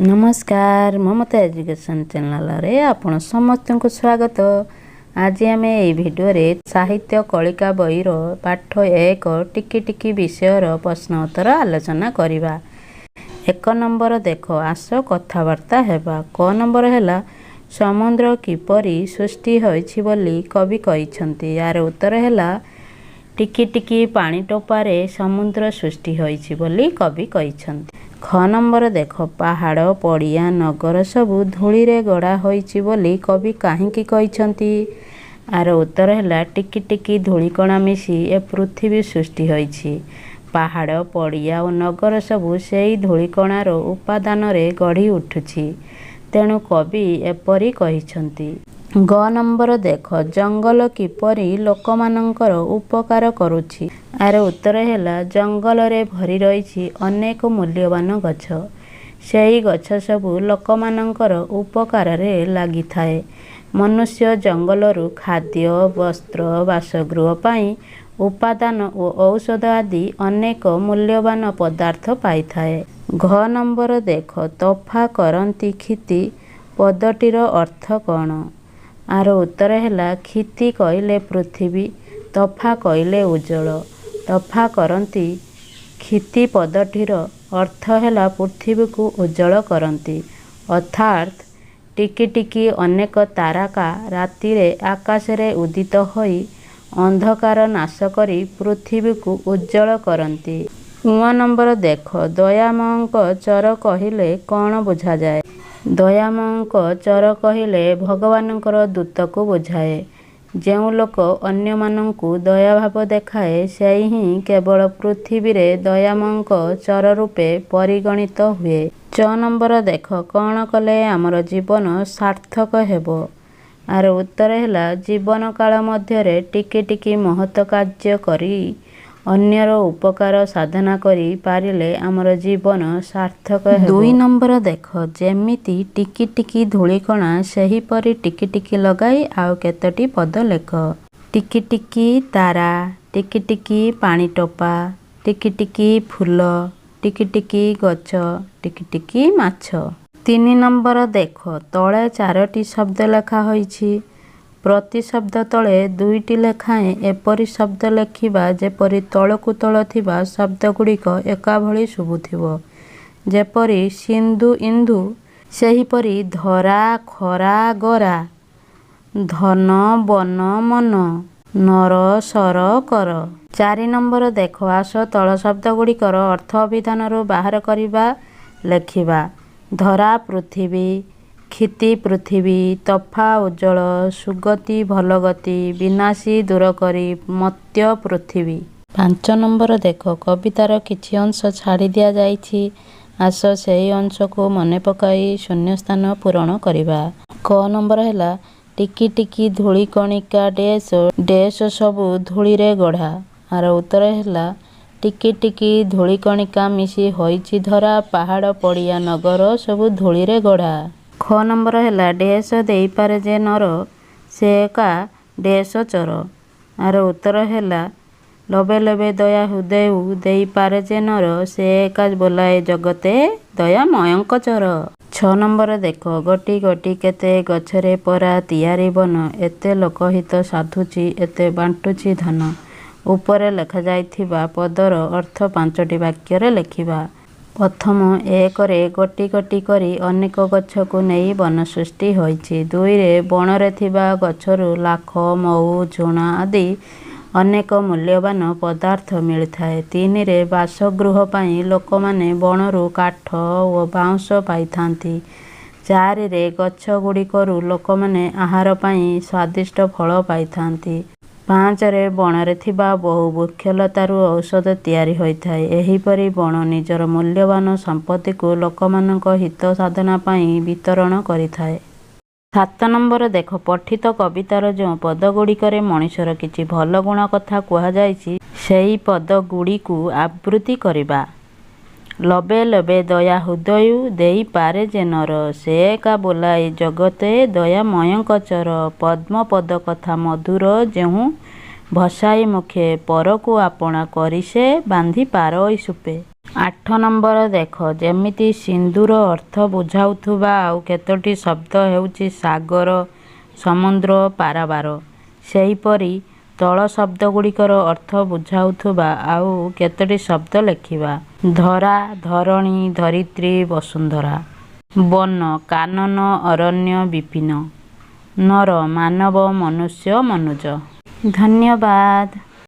नमस्कार ममता education channel रे आपण समस्त को स्वागत। आज आम ये भिडियो रे साहित्य कलिका बही पाठ 1 टिकी टिकी विषय प्रश्न उत्तर आलोचना करिबा। 1 नंबर देख आस कथबार्ता हेबा। क नंबर है समुद्र किपरि सृष्टि होइछि बोली कवि कहिसंती। यार उत्तर है टिकी टिकी पानी टोपारे समुद्र सृष्टि होइछि बोली कवि कहिसंती। ख नंबर देख पहाड़ पड़िया नगर सबू धूली रे गढ़ा होइछि बोली कवि काहींकी कहिसंती। आर उत्तर है टिकी टिकी धूलिकणा मिसी ए पृथ्वी सृष्टि होइछि। पहाड़ पड़िया और नगर सबू सेई धूलिकणार उपादान रे गढ़ी उठुछि, तेणु कवि एपरि कहिसंती। ग नंबर देख जंगल किपरि लोकमानंकर उपकार करुछि। आर उत्तर है जंगल रे भरी रही अनेक मूल्यवान गछ, सेई गछ सबू लोकमानंकर उपकार रे लागि थाए। मनुष्य जंगलरू खाद्य वस्त्र बासगृह पाई उपादान और औषध आदि अनेक मूल्यवान पदार्थ पाई थाए। घ नंबर देख तफा करंती क्षिति पदटीर अर्थ कौन। आर उत्तर है क्षिति कहले पृथ्वी, तफा कहले उज्जवल। तफा करंती क्षिति पदटीर अर्थ है पृथ्वी को उज्जवल करंती, अर्थात टिकी टिकी अनेक तारका राति रे आकाश रे उदित होई अंधकार नाश करी पृथ्वी को उज्जवल करंती। उ नंबर देख दयामयंक चर कहिले कौन बुझा जाए। दयामयंक चर कहिले भगवानंकर दूत को बुझाए। जेउ लोक अन्य मानंकु दया भाव देखाए सेई ही केवल पृथ्वी रे दयामयंक चर रूपे परिगणित हुए। च नंबर देख कौन कले आमर जीवन सार्थक हेबो। आर उत्तर है जीवन काल मध्य टिकी टिकी महत कार्य करी अन्यर उपकार साधना करी पारिले आमर जीवन सार्थक हेबो। 2 नंबर देख जेमिति टिकी टिकी धूलिकणा सेही परी टिकी टिकी लगाई आउ केतोटी पद लेख। टिकी टिकी तारा, टिकी टिकी पानी टोपा, टिकी टिकी फूल, टिकी टिकी गछ, टिकी टिकी माछ। 3 नंबर देख तले 4टी शब्द लेखा होइछि। प्रति शब्द तले 2टी लेखाएं एपरी शब्द लेखिबा जेपरी तलकु तल थिबा शब्द गुड़िक एका भली शुभुथिबो। जेपरी सिंधु इंदु, सेहीपरी धरा खरा गरा, धन बन मन, नर सर कर। 4 नंबर देख आस तल शब्द गुड़िकर अर्थ अभिधान बाहर करिबा लेखिबा। धरा पृथ्वी, क्षिति पृथ्वी, तफा उज्जवल, सुगति भलगति, विनाशी दूर करी मत्य पृथ्वी। 5 नंबर देख कवितार किछि अंश छाड़ी दिया जाइछि। आस सेही अंश को मने पकाई शून्य स्थान पूरण करिबा। क नंबर है टिकी टिकी धूली कणिका डेश डेश सबू धूली रे गढ़ा। आर उत्तर है टिकी टिकी धूली कणिका मिसी होइछि धरा पहाड़ पड़िया नगर सबू धूली रे गढ़ा। ख नंबर है डेश देई पारे जे नर से एका डेश चर। आर उत्तर है लबे लबे दया हृदय देई पारे जे नर से एका बोलाए जगते दया मयंक चर। 6 नंबर देख गोटी गोटी केते गछरे परा तियारी बन, एते लोकहित साधुची एते बांटुची धन। ऊपर लेखा जाइथिबा पदर अर्थ 5टी वाक्य रे लेखिबा। प्रथम 1 रे गोटी गोटी करी अनेक गछ को नहीं वन सृष्टि होइछि। 2 रे बण रे थिबा गछरु लाख मऊ झुणा आदि अनेक मूल्यवान पदार्थ मिलिथाए। 3 रे बासगृह पाई लोक माने बणरु काठ और बाउंश पाइथांती। 4 रे गछ गुड़िकरु लोक माने आहार पाई स्वादिष्ट फल पाइथांती। 5 रे बणरे थिबा बहु वृक्षलतारू औषध तैयारी होइथाए। एहीपरि बण निजर मूल्यवान संपत्ति को लोकमानक हित साधना पाई वितरण करिथाए। 7 नंबर देख पठित कवितार जो पद गुड़िकरे मनिषर किछि भल गुण कथा कुहा जाइछि सेही पद गुड़िकु आवृत्ति करिबा। लबे लबे दया हृदय देई पारे जे नर से एका बोलाए जगते दया मयंक चर। पद्म पद कथा मधुर जेहू भसाई मुखे परकु आपणा करिसे बांधी पारई सुपे। 8 ନମ୍ବର ଦେଖ, ଯେମିତି ସିନ୍ଧୁର ଅର୍ଥ ବୁଝାଉଥିବା ଆଉ କେତୋଟି ଶବ୍ଦ ହେଉଛି ସାଗର, ସମୁଦ୍ର, ପାରାବାର, ସେହିପରି ତଳ ଶବ୍ଦଗୁଡ଼ିକର ଅର୍ଥ ବୁଝାଉଥିବା ଆଉ କେତୋଟି ଶବ୍ଦ ଲେଖିବା। ଧରା, ଧରଣୀ, ଧରିତ୍ରୀ, ବସୁନ୍ଧରା। ବନ, କାନନ, ଅରଣ୍ୟ, ବିପିନ। ନର, ମାନବ, ମନୁଷ୍ୟ, ମନୁଜ। ଧନ୍ୟବାଦ।